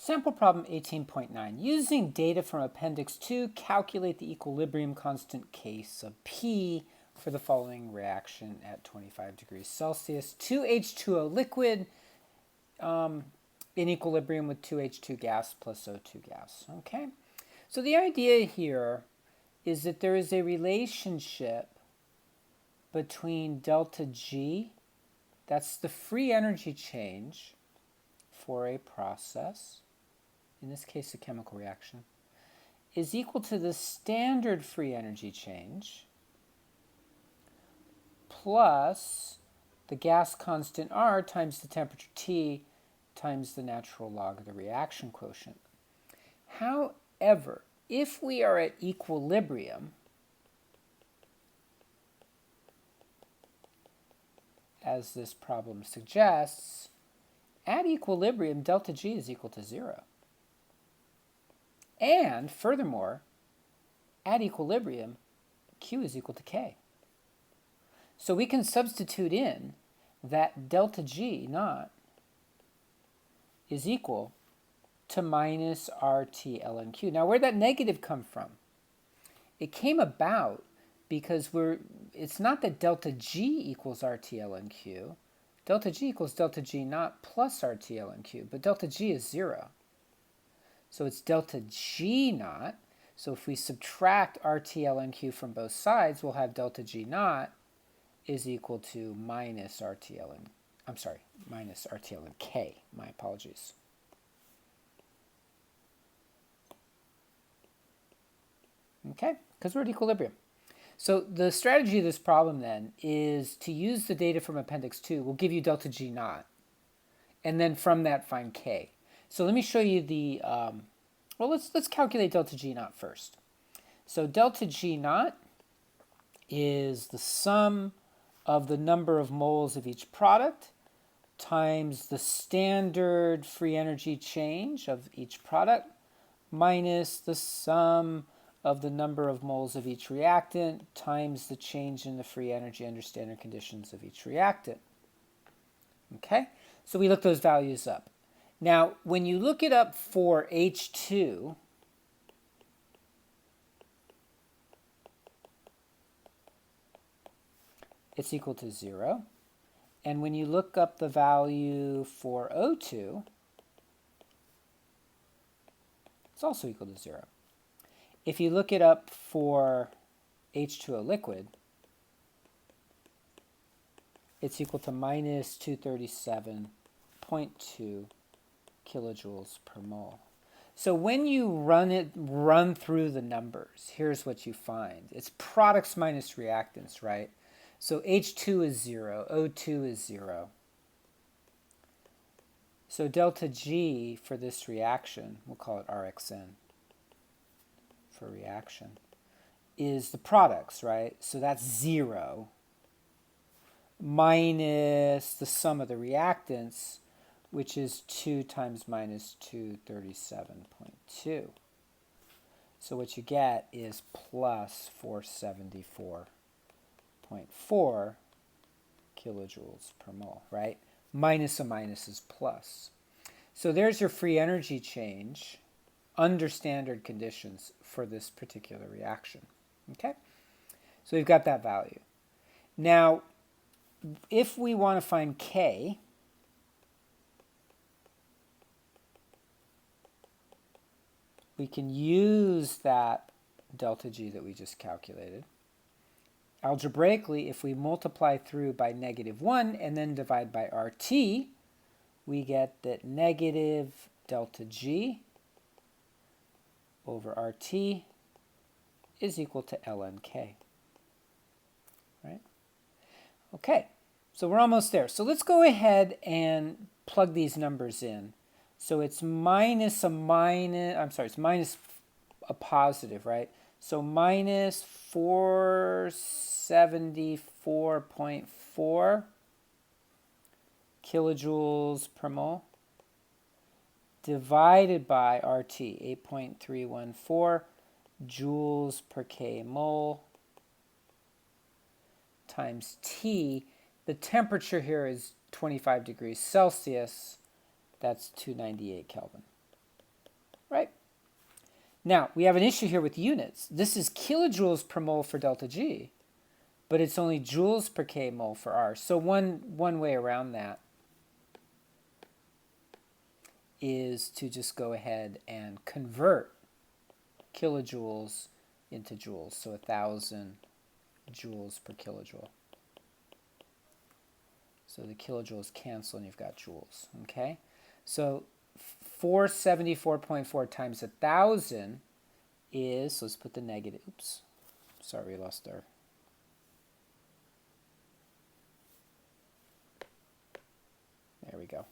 Sample problem 18.9. Using data from Appendix 2, calculate the equilibrium constant case of P for the following reaction at 25 degrees Celsius. 2H2O liquid in equilibrium with 2H2 gas plus O2 gas. Okay? So the idea here is that there is a relationship between delta G, that's the free energy change for a process, in this case a chemical reaction, is equal to the standard free energy change plus the gas constant R times the temperature T times the natural log of the reaction quotient. However, if we are at equilibrium, as this problem suggests, at equilibrium, delta G is equal to 0. And furthermore, at equilibrium, Q is equal to K. So we can substitute in that delta G naught is equal to minus RT ln Q. Now, where'd that negative come from? It came about because it's not that delta G equals RT ln Q. Delta G equals delta G naught plus RT ln Q, but delta G is 0. So it's delta G naught. So if we subtract RT ln Q from both sides, we'll have delta G naught is equal to minus RT ln K. My apologies. Okay, because we're at equilibrium. So the strategy of this problem then is to use the data from Appendix 2. We'll give you delta G naught, and then from that find K. So let me show you the, let's calculate delta G naught first. So delta G naught is the sum of the number of moles of each product times the standard free energy change of each product minus the sum of the number of moles of each reactant times the change in the free energy under standard conditions of each reactant. Okay, so we look those values up. Now, when you look it up for H2, it's equal to 0. And when you look up the value for O2, it's also equal to 0. If you look it up for H2O liquid, it's equal to minus 237.2 kilojoules per mole. So when you run through the numbers, here's what you find. It's products minus reactants, right? So H2 is 0, O2 is 0. So delta G for this reaction, we'll call it RXN for reaction, is the products, right? So that's 0 minus the sum of the reactants, which is 2 times minus 237.2. So what you get is plus 474.4 kilojoules per mole, right? Minus a minus is plus. So there's your free energy change under standard conditions for this particular reaction. Okay? So we've got that value. Now, if we want to find K, we can use that delta G that we just calculated. Algebraically, if we multiply through by -1 and then divide by RT, we get that negative delta G over RT is equal to ln K. Right? Okay, so we're almost there. So let's go ahead and plug these numbers in. So it's minus a positive, right? So minus 474.4 kilojoules per mole divided by RT, 8.314 joules per k mole times T. The temperature here is 25 degrees Celsius. That's 298 Kelvin. right? Now, we have an issue here with units. This is kilojoules per mole for delta G, but it's only joules per k mole for R. So one way around that is to just go ahead and convert kilojoules into joules. So 1,000 joules per kilojoule. So the kilojoules cancel and you've got joules, okay? So 474.4 times 1,000 is, so let's put the negative, oops, sorry, we lost our, there we go.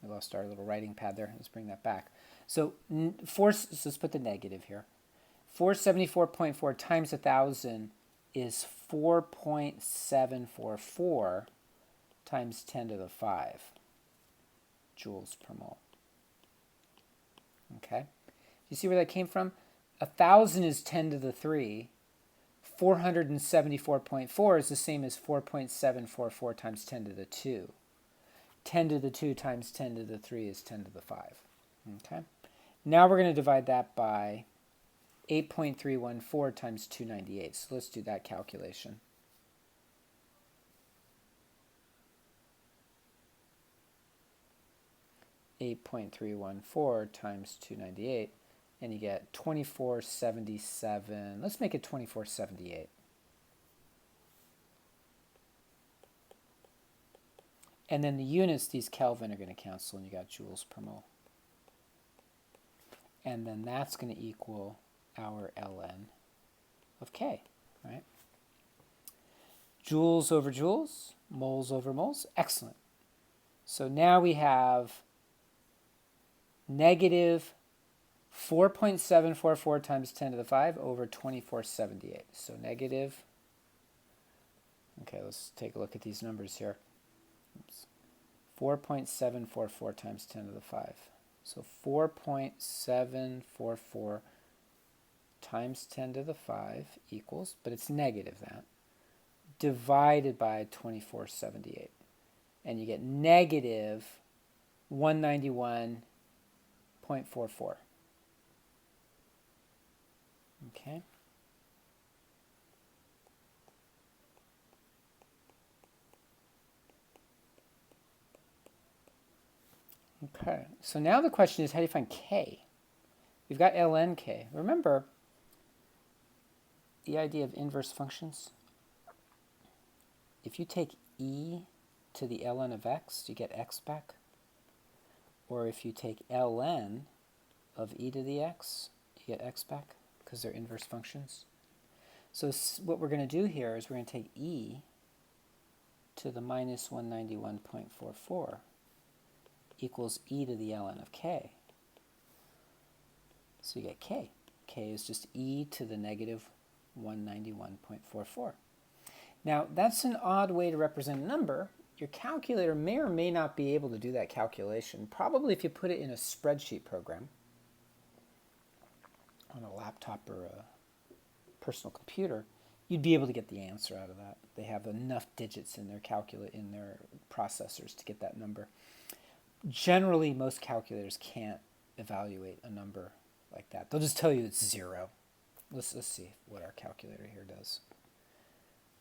We lost our little writing pad there. Let's bring that back. So, so let's put the negative here. 474.4 times 1,000 is 4.744 times 10 to the 5 joules per mole. Okay? You see where that came from? 1,000 is 10 to the 3. 474.4 is the same as 4.744 times 10 to the 2. 10 to the 2 times 10 to the 3 is 10 to the 5. Okay? Now we're going to divide that by 8.314 times 298. So let's do that calculation. .314 times 298, and you get 2477. Let's make it 2478. And then the units, these Kelvin, are going to cancel, and you got joules per mole. And then that's going to equal our ln of K, right? Joules over joules, moles over moles. Excellent. So now we have negative 4.744 times 10 to the 5 over 2478. So negative, okay, let's take a look at these numbers here. Oops. 4.744 times 10 to the 5. So 4.744 times 10 to the 5 equals, but it's negative that, divided by 2478. And you get negative 191.44. Okay. Okay, so now the question is, how do you find K? We've got ln K. Remember the idea of inverse functions? If you take e to the ln of x, you get x back. Or if you take ln of e to the x, you get x back, because they're inverse functions. So what we're going to do here is we're going to take e to the minus 191.44 equals e to the ln of k. So you get k. K is just e to the negative 191.44. Now, that's an odd way to represent a number. Your calculator may or may not be able to do that calculation. Probably if you put it in a spreadsheet program on a laptop or a personal computer, you'd be able to get the answer out of that. They have enough digits in their processors to get that number. Generally, most calculators can't evaluate a number like that. They'll just tell you it's 0. Let's see what our calculator here does.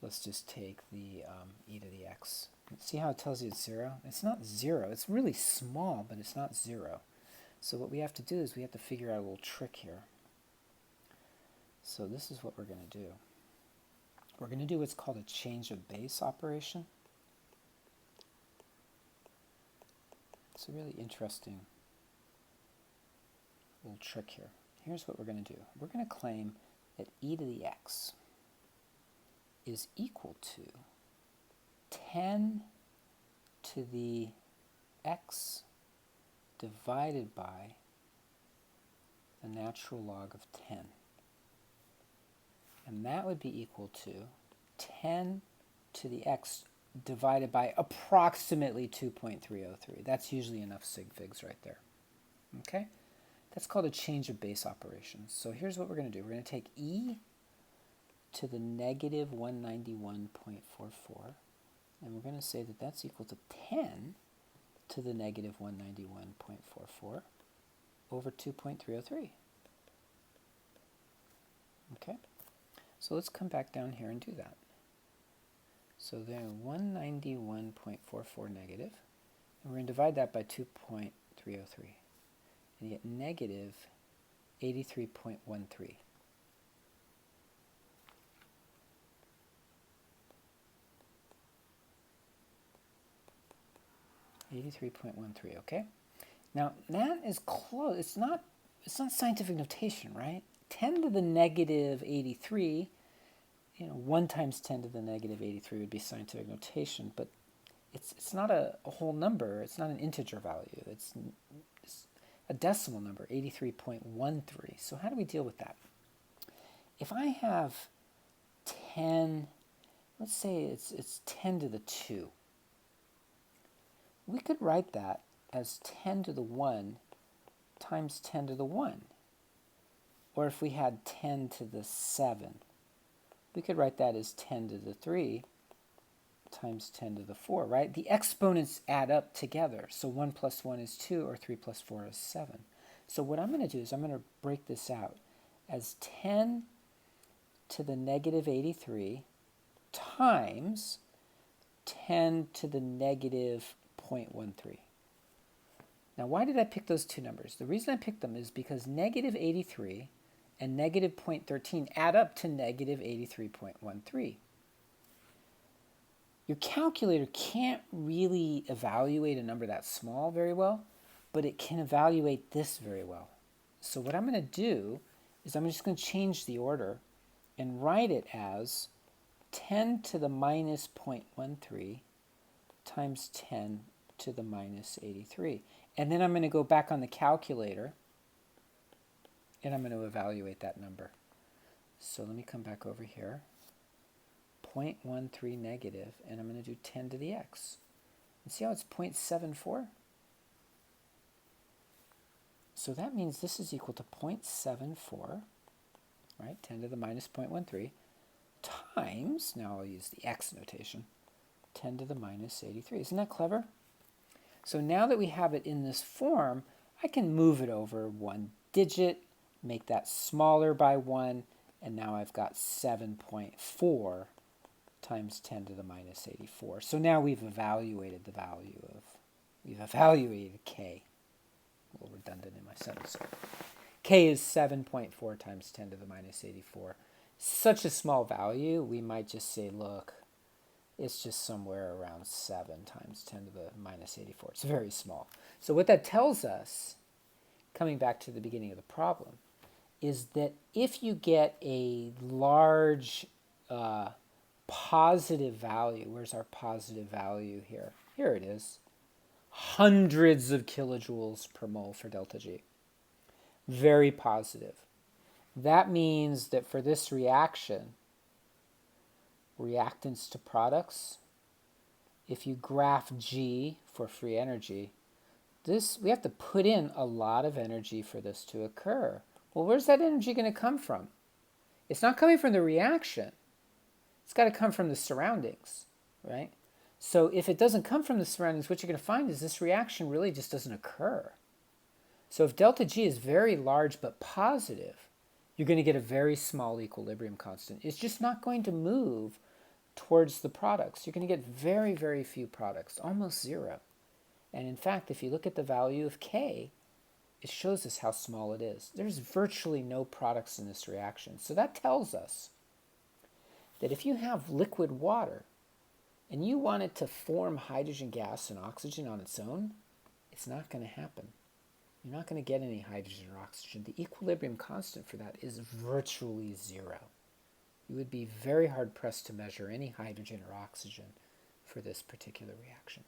Let's just take the e to the x. See how it tells you it's 0? It's not 0. It's really small, but it's not 0. So what we have to do is we have to figure out a little trick here. So this is what we're going to do. We're going to do what's called a change of base operation. It's a really interesting little trick here. Here's what we're going to do. We're going to claim that e to the x is equal to 10 to the x divided by the natural log of 10. And that would be equal to 10 to the x divided by approximately 2.303. That's usually enough sig figs right there. Okay? That's called a change of base operation. So here's what we're going to do. We're going to take e to the negative 191.44, and we're going to say that that's equal to 10 to the negative 191.44. over 2.303. Okay, so let's come back down here and do that. So then 191.44 negative, and we're going to divide that by 2.303, and get negative 83.13. 83.13, okay? Now, that is close. It's not scientific notation, right? 10 to the negative 83, 1 times 10 to the negative 83 would be scientific notation, but it's not a whole number. It's not an integer value. It's a decimal number, 83.13. So how do we deal with that? If I have 10, let's say it's 10 to the 2, we could write that as 10 to the 1 times 10 to the 1. Or if we had 10 to the 7, we could write that as 10 to the 3 times 10 to the 4, right? The exponents add up together. So 1 plus 1 is 2, or 3 plus 4 is 7. So what I'm going to do is I'm going to break this out as 10 to the negative 83 times 10 to the negative 0.13. Now, why did I pick those two numbers? The reason I picked them is because negative 83 and negative 0.13 add up to negative 83.13. Your calculator can't really evaluate a number that small very well, but it can evaluate this very well. So what I'm going to do is I'm just going to change the order and write it as 10 to the minus 0.13 times 10 to the minus 83. And then I'm going to go back on the calculator and I'm going to evaluate that number. So let me come back over here. 0.13 negative, and I'm going to do 10 to the x. And see how it's 0.74? So that means this is equal to 0.74, right? 10 to the minus 0.13 times, now I'll use the x notation, 10 to the minus 83. Isn't that clever? So now that we have it in this form, I can move it over one digit, make that smaller by 1, and now I've got 7.4 times 10 to the minus 84. So now we've evaluated the value of, we've evaluated k. A little redundant in my sentence. K is 7.4 times 10 to the minus 84. Such a small value, we might just say, look, it's just somewhere around 7 times 10 to the minus 84. It's very small. So what that tells us, coming back to the beginning of the problem, is that if you get a large positive value, where's our positive value here? Here it is. Hundreds of kilojoules per mole for delta G. Very positive. That means that for this reaction, reactants to products, if you graph G for free energy, we have to put in a lot of energy for this to occur. Well, where's that energy going to come from? It's not coming from the reaction. It's got to come from the surroundings, right? So if it doesn't come from the surroundings, what you're going to find is this reaction really just doesn't occur. So if delta G is very large but positive, you're going to get a very small equilibrium constant. It's just not going to move towards the products. You're going to get very, very few products, almost zero. And in fact, if you look at the value of K, it shows us how small it is. There's virtually no products in this reaction. So that tells us that if you have liquid water and you want it to form hydrogen gas and oxygen on its own, it's not going to happen. You're not going to get any hydrogen or oxygen. The equilibrium constant for that is virtually zero. You would be very hard pressed to measure any hydrogen or oxygen for this particular reaction.